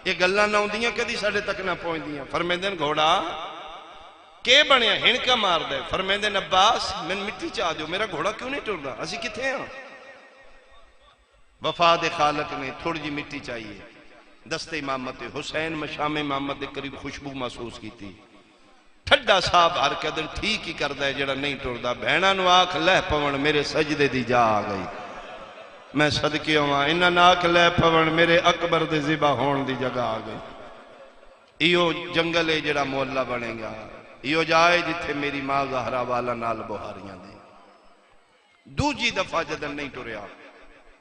یہ گلاں نہ ہوندیاں کدی ساڈے تک نہ پہنچدیاں۔ فرمیندے گھوڑا کہ بنیا ہنکا مار دے، فرمیندے عباس میں مٹی چاہ دیو، میرا گھوڑا کیوں نہیں ٹردا؟ اسی کتھے ہاں؟ وفا دے خالق نے تھوڑی جی مٹی چاہیے، دستے امامت حسین مشام امامت دے قریب خوشبو محسوس کی تھی۔ ٹھڈا صاحب ہر قدر ٹھیک ہی کردا ہے جڑا نہیں ٹردا۔ بہناں نو آکھ لہ پون میرے سجدے دی جا آ گئی، میں صدقے ہواں انہاں نو آکھ لہ پون میرے اکبر دے ذبح ہون دی جگہ آ گئی۔ ایو جنگل ہے جڑا مولا بنے گا، ایو جائے جتھے میری ماں زہرا والا نال بہاریاں دے۔ دوجی دفعہ جدن نہیں ٹریا،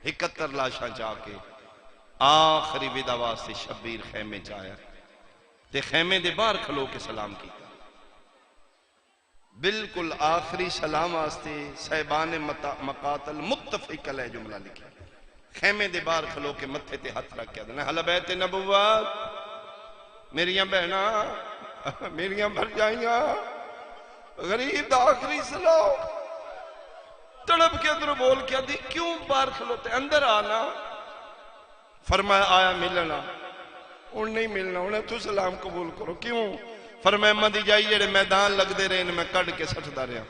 71 لاشاں چاہ کے آخری ودا واسطے شبیر خیمے چاہیا تے خیمے دے باہر کھلو کے سلام کیتا۔ بالکل آخری سلام واسطے صاحبان مقاتل متفق علیہ جملہ لکھا، خیمے دے باہر کھلو کے متھے تے ہاتھ رکھ کے دنے حل بیت نبوت، میریاں بہناں میریاں بھرجائیاں، غریب دا آخری سلام، تڑپ کے اندر بول کے دی کیوں باہر کھلوتے اندر آنا؟ فرمایا آیا ملنا، ان نہیں ملنا، انہیں تو سلام قبول کرو، کیوں؟ فرمایا مدی جائی جڑے میدان لگ دے رہے میں کڑ کے سٹھ دا رہا،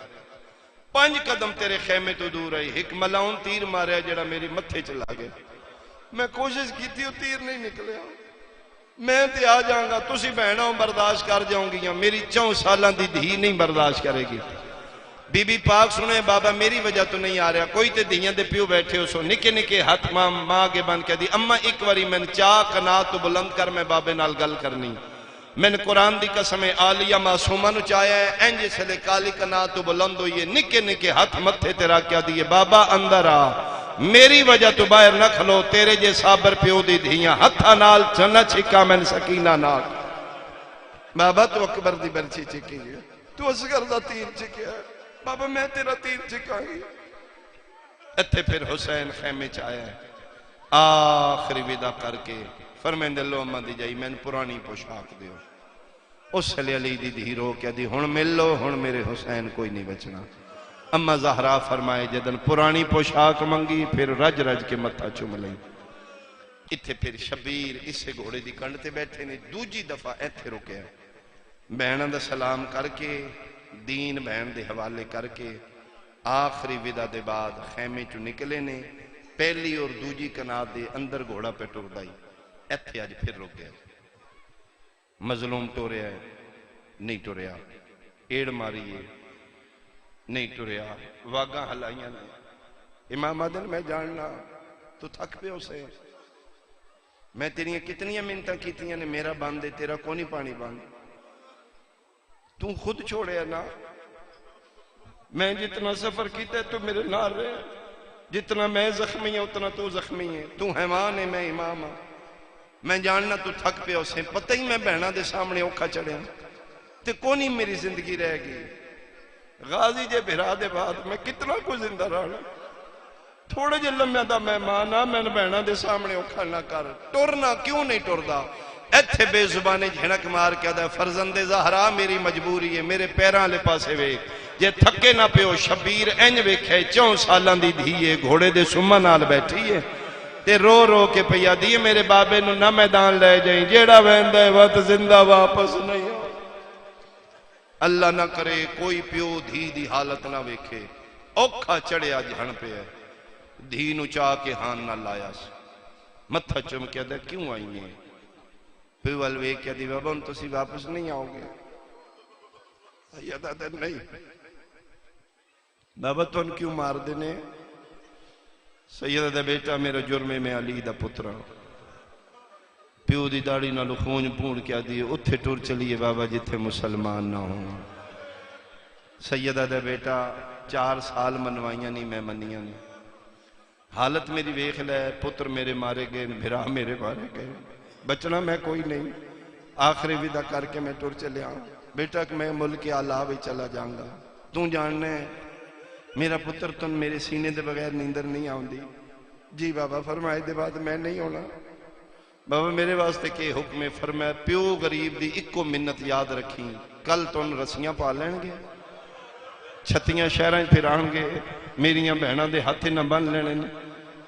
5 قدم تیرے خیمے تو دور رہی، ایک ملاؤن تیر ماریا جڑا میری متھے چلا گئے، میں کوشش کی تھی وہ تیر نہیں نکلیا، میں تے آ جاؤں گا، تسی بہنوں برداشت کر جاؤں گی، میری 4 سالاں دی دھی نہیں برداشت کرے گی۔ بی بی پاک سنے بابا میری وجہ تو نہیں آ رہا، کوئی تے دیاں دے پیو بیٹھے ہو سو، نکے نکے ہاتھ ماں کے بن کے دی اما ایک واری میں چاہ کنا تو بلند کر میں بابے نال گل کرنی، میں نے قرآن دی قسم آلیہ معصومہ نو چاہیا ہے اینجے سلے کالی کنا تو بلند ہوئیے، نکے نکے ہاتھ متھے تیرا کیا دیئے، بابا اندر آ میری وجہ تو باہر نہ کھلو، تیرے جے صابر پیو دی دھیاں ہتھا نال چنہ چھکا میں سکینہ نال، بابا تو اکبر دی برچی چکی ہے، تو اصغر دا تیر چکیا ہے، بابا میں تیرا تیر چکا گی۔ اتھے پھر حسین خیمے چاہیا ہے، آخری ودا کر کے فرمیندے لو اماں دی جائی میں پرانی پوشاک دیو، اس لئے علی دی دھی رو کیا دی ہن مل لو، ہن میرے حسین کوئی نہیں بچنا۔ اماں زہرا فرمائے جدن پرانی پوشاک منگی پھر رج رج کے متھا چوم لئی۔ اتھے پھر شبیر اسے گھوڑے دی کنڈ تے بیٹھے نے، دوجی دفعہ ایتھے رکے بہناں دا سلام کر کے دین بہن دے حوالے کر کے آخری ودا دے بعد خیمے چو نکلے نے، پہلی اور دوجی کنات دے اندر گھوڑا پہ ٹر دائی، ایتھے آج پھر رک گیا، مظلوم ٹوریا ہے نہیں ٹوریا، ایڑ ماریے نہیں ٹوریا، واگاں ہلائیاں نے، امام آدن میں جاننا تو تھک پہ اسے، میں تیریاں کتنیاں منتاں کیتیاں نے میرا باندے تیرا کونی پانی باندے، تو خود چھوڑے نا، میں جتنا سفر کیتا ہے تو میرے نال رہے، جتنا میں زخمی ہے اتنا تو زخمی ہے، تو حیوان ہے میں امام ہاں، میں جاننا تو تھک پہ اسے، پتہ ہی میں بہنہ دے سامنے اوکھا چڑھے ہوں، تے کونی میری زندگی رہ گئی، غازی جے بھرا دے بعد میں کتنا کو زندہ رہنا، تھوڑے جے لمحہ دا میں مانا میں بہنہ دے سامنے اوکھا نہ کر، ٹورنا کیوں نہیں ٹوردا؟ ایتھے بے زبانے جھنک مار کیا دا فرزند زہرا میری مجبوری ہے، میرے پیران لے پاسے وے، جے تھکے نہ پیو شبیر اینج ویکھے 4 سالان دی دھیے گھوڑے دے سمہ نال بیٹھی ہے، تے رو رو کے پیا دیئے میرے بابے نو نہ میدان لے جائیں، جیڑا ویندہ ہے وقت زندہ واپس نہیں ہو۔ اللہ نہ کرے کوئی پیو دھی دی حالت نہ ویکھے، اوکھا چڑھیا جھن پہ ہے، دھی نو چاہ کے ہان نہ لایا سی، متھا چم کیا دا کیوں آئی ہیں؟ پیو الوے کیا دی بابا ان تو سی واپس نہیں آؤ گے، سیدہ نہیں بابا تو ان کیوں مار دینے؟ سیدہ دا بیٹا میرا جرمے میں علی دا پترہ، پیو دی داڑی نہ لخون پون کیا دیئے اتھے ٹور چلیے بابا جتھے مسلمان نہ ہوں۔ سیدہ دا بیٹا 4 سال منوائیاں نہیں میں منیاں نہیں، حالت میری ویکھ لے، پتر میرے مارے گئے، بھرا میرے مارے گئے، بچنا میں کوئی نہیں، آخری ودا کر کے میں ٹور چلے آؤں، بیٹا کہ میں ملک آلہ بھی چلا جاؤں گا، تو جاننے میرا پتر تن میرے سینے دے بغیر نیندر نہیں آؤں دی، جی بابا فرمائے دے بعد میں نہیں ہونا، بابا میرے واسطے کے حکم فرمائے پیو غریب دی اکو منت یاد رکھیں، کل تن رسیاں پا لین گے، چھتیاں شہریں پھر آن گے، میریاں بہناں دے ہاتھے نہ بن لینے،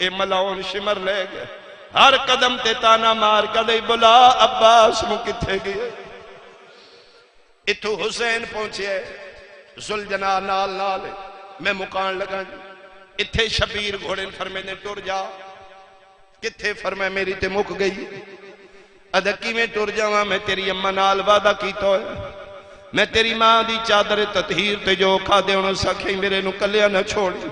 اے ملاؤن شمر لے گئے ہر قدم تے تانا مار کدے بلا عباس مو کتھے گئے اتھو حسین پہنچے زلجنا نال نال میں مکان لگا اتھے شبیر گھوڑے فرمے نے ٹر جا کتھے فرمے میری تے مک گئی ادکی میں ٹر جاواں میں تیری اماں نال وعدہ کیتا ہے میں تیری ماں دی چادر تطہیر تے جو کھا دے انہوں سکھیں میرے نو کلیا نہ چھوڑی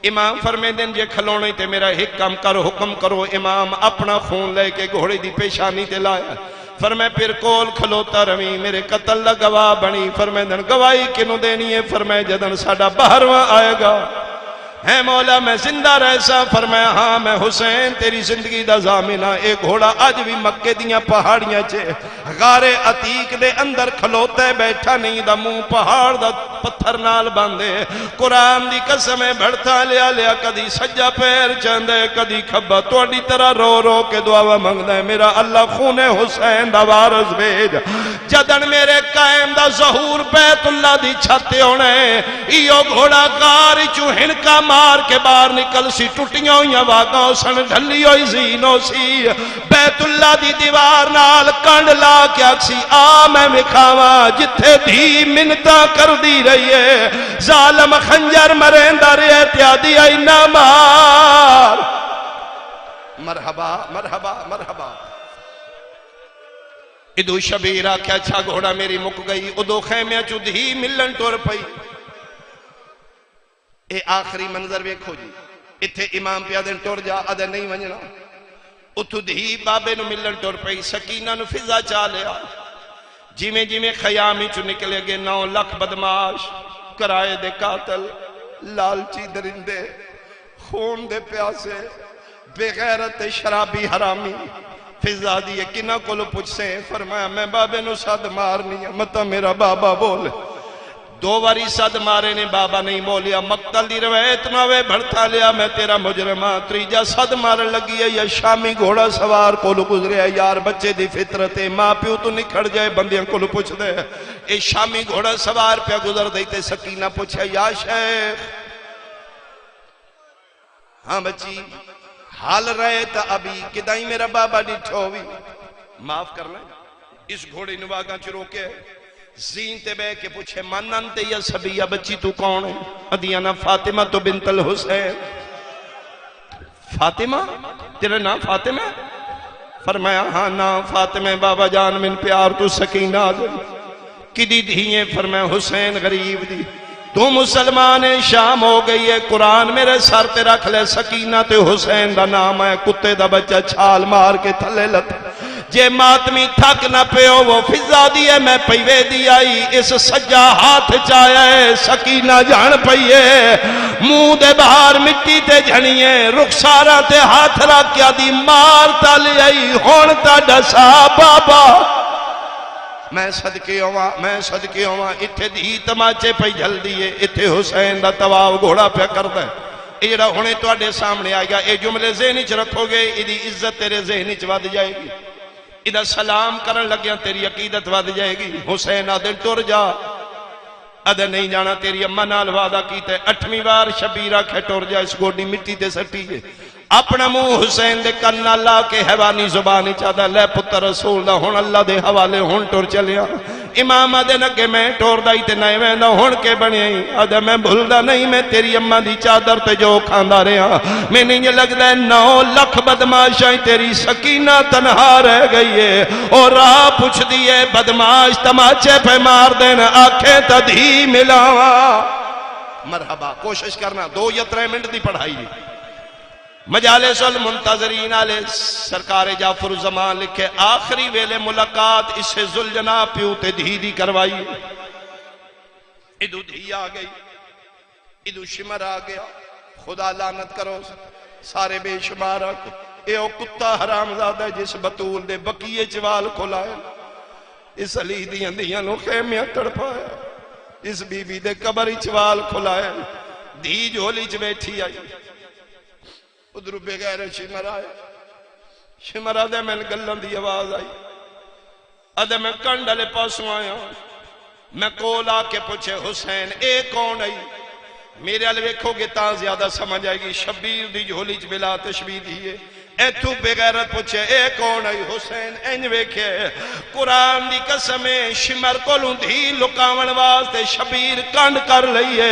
امام فرمے دن جے کھلونے تے میرا ایک کام کرو حکم کرو امام اپنا خون لے کے گھوڑے دی پیشانی تے لایا فرمے پھر کول کھلوتا روی میرے قتل دا گواہ بنی فرمے دن گواہی کنو دینی ہے فرمے جدن ساڑا باہرواں آئے گا ہے مولا میں زندہ رہسا فرمایا ہاں میں حسین تیری زندگی دا ضامنہ ایک گھوڑا آج بھی مکے دیاں پہاڑیاں چے غار عتیق دے اندر کھلوتے بیٹھا نہیں دا منہ پہاڑ دا پتھر نال باندے قرآن دی قسمیں بڑھتا لیا لیا کدی سجا پیر چاندے کدی کھبا توڑی طرح رو رو کے دعا مانگ دے میرا اللہ خون حسین دا وارث بھیج جدن میرے قائم دا ظہور بیت اللہ دی چھتے ہونے ایو گھوڑا غار چو ہنکا مار کے باہر نکل سی ٹوٹیاں ہوئی واگاں سن ڈھلی ہوئی زینوں سی بیت اللہ دی دیوار نال کنڈ لا کے اکسی آ میں مکھاواں جتھے دھی منتا کر دی رہی ہے ظالم خنجر مرندہ ریتیادی آئی نہ مار مرحبا مرحبا مرحبا ادو شبیرہ کیا اچھا گھوڑا میری مک گئی ادو خیمیاں چو دھی ملن ٹور پئی اے آخری منظر ویکھو جی اتھے امام پیا دن ٹور جا ادھے نہیں ونجنا اتھو دھی بابے نو ملن ٹور پئی سکینہ نو فضا چا لیا جیمیں جیمیں خیامی چو نکلے گے 9 لاکھ بدماش کرائے دے قاتل لالچی درندے خون دے پیاسے بے غیرت شرابی حرامی فضا دیئے کنہ کو لو پوچھ سے فرمایا میں بابے نو صد مارنی ہے مطا میرا بابا بولے 2 واری صد مارے نے بابا نہیں بولیا مقتل دی روایت نوے بڑھتا لیا میں تیرا مجرمہ تریجا صد مارن لگی ہے یا شامی گھوڑا سوار کو لو گزرے ہے یار بچے دی فطرت ہے ماں پیو تو نکھڑ جائے بندیاں کو لو پوچھ دے اے شامی گھوڑا سوار پہ گزر دیتے سکینہ پوچھے یا شیخ ہاں بچی حال رہے تا ابھی کدائی میرا بابا ڈٹھو بھی معاف کرنا اس گھوڑے نواگاں چرو کے زین تے بے کے پوچھے منن تے یا سبیہ بچی تو کون ہے ادیانا فاطمہ تو بنت الحسین فاطمہ تیرے نام فاطمہ فرمایا ہاں نام فاطمہ بابا جان من پیار تو سکینہ آدم کدی دھیئے فرمایا حسین غریب دی تو مسلمان شام ہو گئی ہے قرآن میرے سر تے رکھ لے سکینہ تے حسین دا نام ہے کتے دا بچہ چھال مار کے تھلے لتا جے ماتمی تھک نہ پیو وہ فضا دیئے میں پیوے دی آئی اس سجا ہاتھ چاہے سکینہ جان پئیے منہ دے باہر مٹی تے جھنیے رخسارہ تے ہاتھ راکیا دی مارتا لے آئی ہونتا ڈسا بابا میں صدقے ہوا اتھے دی تماچے پہ جھل دیئے اتھے حسین دا تواو گھوڑا پہ کر دے ایڑا ہونے تو آڈے سامنے آئے گا اے جملے ذہنی چ رکھو گے ایدی عزت تیرے ذہنی چ ود جائے گی ادھا سلام کرن لگیا تیری عقیدت ود جائے گی حسین آدھے ٹر جا ادھے نہیں جانا تیری اماں نال وعدہ کیتے 8ویں بار شبیرہ کھے ٹر جا اس گوڑی مٹی تے سٹی ہے اپنا منہ حسین دے کن اللہ کے حیوانی زبانی چاہتا لے پتر رسول دا ہون اللہ دے حوالے ہون ٹر چلیا امام آدھے نکے میں ٹور دائی تے نائے میں نہ ہون کے بنی آدھے میں بھولدہ نہیں میں تیری اماں دی چادر تے جو کھاندہ رہا میں نہیں لگ دے 9 لاکھ بدماشائی تیری سکینہ تنہا رہ گئی ہے اور راہ پوچھ دیئے بدماش تماچے پہ مار دینا آنکھیں تدھی ملاوا مرحبا کوشش کرنا 2 یا 3 منٹ دی پڑھائی مجالس المنتظرین علیہ سرکار جعفر الزمان لکھے آخری ویلے ملاقات اسے زلجنا پیوتے دھی دی کروائی ادو دھی آ گئی ادو شمر آ گیا خدا لعنت کرو سارے بے شمار اے او کتا حرام زادہ جس بطول دے بقیے چوال کھلائے اس علی دی اندیاں نو خیمیاں تڑپایا اس بی بی دے قبری چوال کھلائے دھی جھولی چ بیٹھی آئی ادھر بغیر شمر آئے شمر آدھے میں گلن دی آواز آئی آدھے میں کنڈلے پاسوں آیا میں کول آ کے پوچھے حسین اے کون آئی میرے والے ویکھو گے تا زیادہ سمجھ آئے گی. شبیر دی جھولی چ بلا تشبیہ دی ہے. ایتھو بغیرت پوچھے اے کون ہے؟ حسین. انج ویکھے قرآن دی قسم شمر کولوں دھی لکاون واسطے شبیر کنڈ کر لئیے.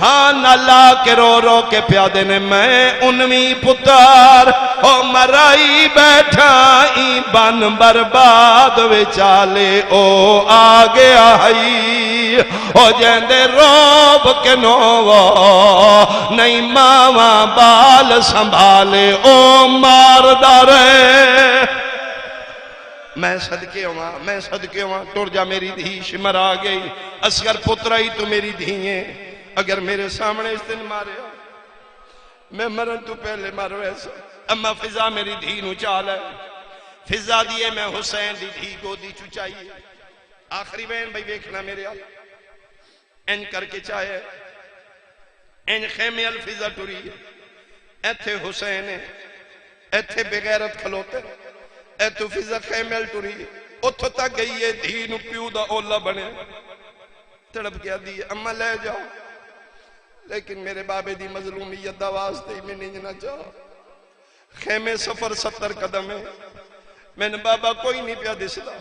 ہاں نالا کے رو رو کے پیادے نے میں 19 پتر او مرائی بیٹھا ای بن برباد وچالے او آگے آئی او جیندے روب کے نو نہیں ماواں بال سنبھالے او ماردار. میں صدقے ہوا ٹر جا میری دھی. شمر آ گئی. اصغر پترائی تو میری دھییں اگر میرے سامنے اس دن مارے میں مرن تو پہلے مارو ایسا. اما فضا میری دھی نو چال ہے. فضا دیئے میں حسین دی دھی کو دی چچائیے. آخری بین بھائی بیکھنا میرے آل این کر کے چاہے این خیمے الفضا ٹوری ایتھے حسین ہے ایتھے بغیرت کھلوتے ایتھو فضا خیمے ٹوری اتھو تک گئی ہے. دھی نو پیو دا اولا بنے تڑپ گیا دی اما لے جاؤ لیکن میرے بابے دی مظلومیت دا واسطے میں نہیں جنا چاہو. خیمے سفر 70 قدم ہے. میں نے بابا کوئی نہیں پیا دسلا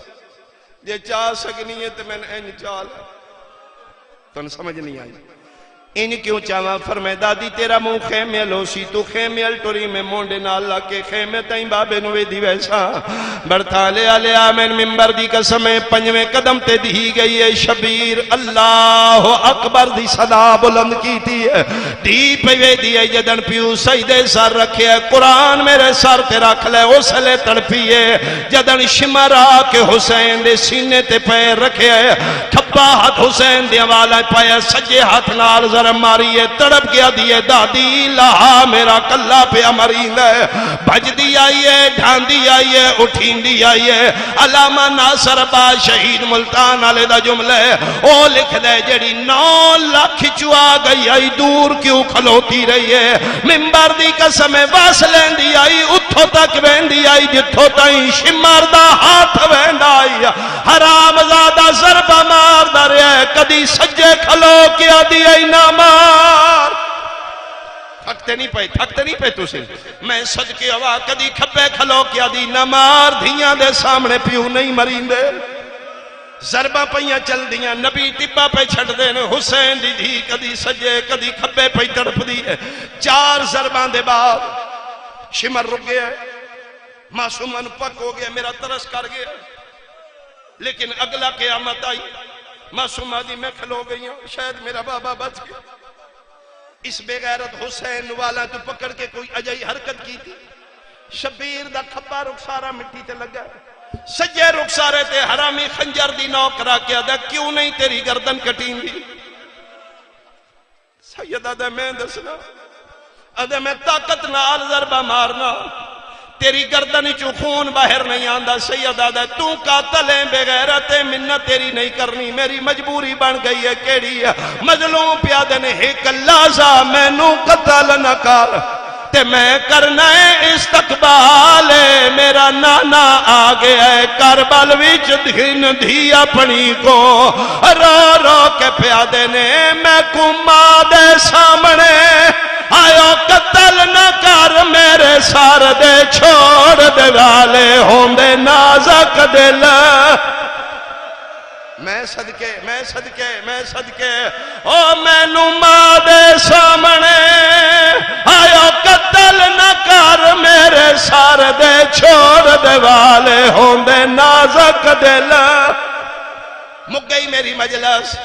جے چاہ سکنی ہے تو میں نے این چال تو سمجھ نہیں آئی. ان کیوں چاہاں فرمائے دادی تیرا منہ خیمے الوسی تو خیمے الٹوری میں مونڈے نالا کے خیمے تائیں بابے نوے دی ویسا بڑھتا لے آمین ممبر دی قسمیں 5ویں قدم تے دی گئی ہے. شبیر اللہ اکبر دی صدا بلند کی تھی ہے. دی پہ دی ہے جدن پیو سجدے سر رکھے ہے. قرآن میرے سر تے رکھ لے اس لے تڑپی ہے. جدن شمرا کے حسین دے سینے تے پیر رکھے ہے. کھپا ہاتھ حسین دے والا پایا سجے ہاتھ نال ماریے تڑپ گیا دیئے دادی لہا میرا کلا پہ امرین ہے. بھج دی آئیے ڈھاندی آئیے اٹھین دی آئیے. علامہ ناصر با شہید ملتان آلے دا جملے او لکھ دے جڑی 9 لاکھ چوا گئی آئی دور کیوں کھلوتی رہی ہے. ممبر دی قسم باس لین دی آئی اتھو تک وین دی آئی جتھو تائیں شمر دا ہاتھ وین دا آئی. حرام زادہ ضربہ مار دا رہے کدی سجے کھلو کیا دی آئی مار. تھکتے نہیں پہ تو سے میں صدقے ہوا کدی کھپے کھلو کیا دی نہ مار. دھیاں دے سامنے پیو نہیں مرین دے. ضربہ پہیاں چل دیاں نبی ٹپا پہ چھٹ دینے. حسین دی دھی کدی سجے کدی کھپے پہ تڑپ دی ہے. 4 ضربان دے بعد شمر رک گیا. معصومن پک ہو گیا. میرا ترس کر گیا. لیکن اگلا قیامت آئی. معصومہ دی میں کھلو گئی ہوں شاید میرا بابا بچ گیا. اس بغیرت حسین والا تو پکڑ کے کوئی عجائی حرکت کی تھی. شبیر دا کھپا رخسارا مٹی تے لگا. سجے رخسارے تے حرامی خنجر دی نوک را کیا دا کیوں نہیں تیری گردن کٹین دی. سیدہ دے میں دسنا ادھے میں طاقت نال ضربہ مارنا تیری گردن چو خون باہر نہیں آندہ. سیدہ دے تو قاتل ہیں بغیرت منت تیری نہیں کرنی. میری مجبوری بن گئی ہے کیڑی ہے. مظلوم پیادے نے ایک لازا میں نو قتل نہ کر تے میں کرنا ہے استقبال. میرا نانا آگے ہے کربل وچ دھن دھی اپنی کو رو رو کے پیادے نے میں کما دے سامنے آئیو قتل نہ کر میرے سار دے چھوڑ دے والے ہوندے نازک دل. میں صدقے او میں نما دے سامنے آئیو قتل نہ کر میرے سار دے چھوڑ دے والے ہوندے نازک دل. مک گئی میری مجلس.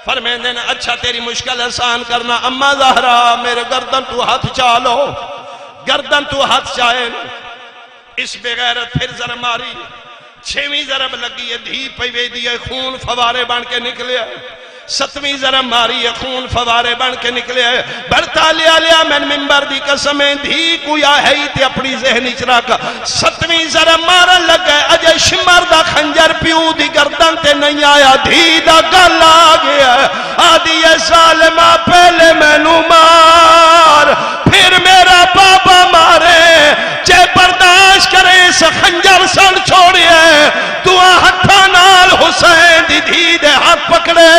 فرمائیں دینا اچھا تیری مشکل آسان کرنا. اما زہرا میرے گردن تو ہاتھ چالو. گردن تو ہاتھ چاہے اس بغیرت پھر ضرب ماری. 6ویں ضرب لگی ہے دھی پہ دی ہے خون فوارے بن کے نکلے. 7ویں ضرب ماری ہے خون فوارے بن کے نکلے. بڑھتا لیا میں ممبر دی قسمیں دھی کویا ہے تے اپنی ذہنی چراک. 7ویں ضرب مارن لگے اجے شمر دا خنجر پیو دی گردن تے نہیں آیا. دھی دا گل آ گیا آدھی ظالمہ پہلے میں نو مار پھر میرا بابا مارے. جے برداشت کرے اس خنجر سن چھوڑیے تو ہتھا نال حسین دی دھی دے ہاتھ پکڑے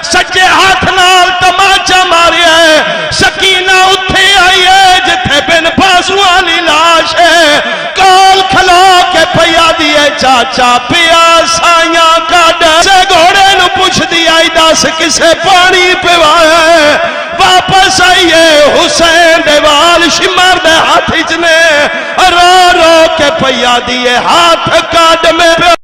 سچے ہاتھ نال تماچا ماریا چاچا پیا سائیاں کڈ سے گھوڑے نو پوچھ دی آئی دس کسے پانی پوایا واپس آئیے حسین دے وال شمر دے ہاتھ چنے رو رو کے پیا دیے ہاتھ کڈ میں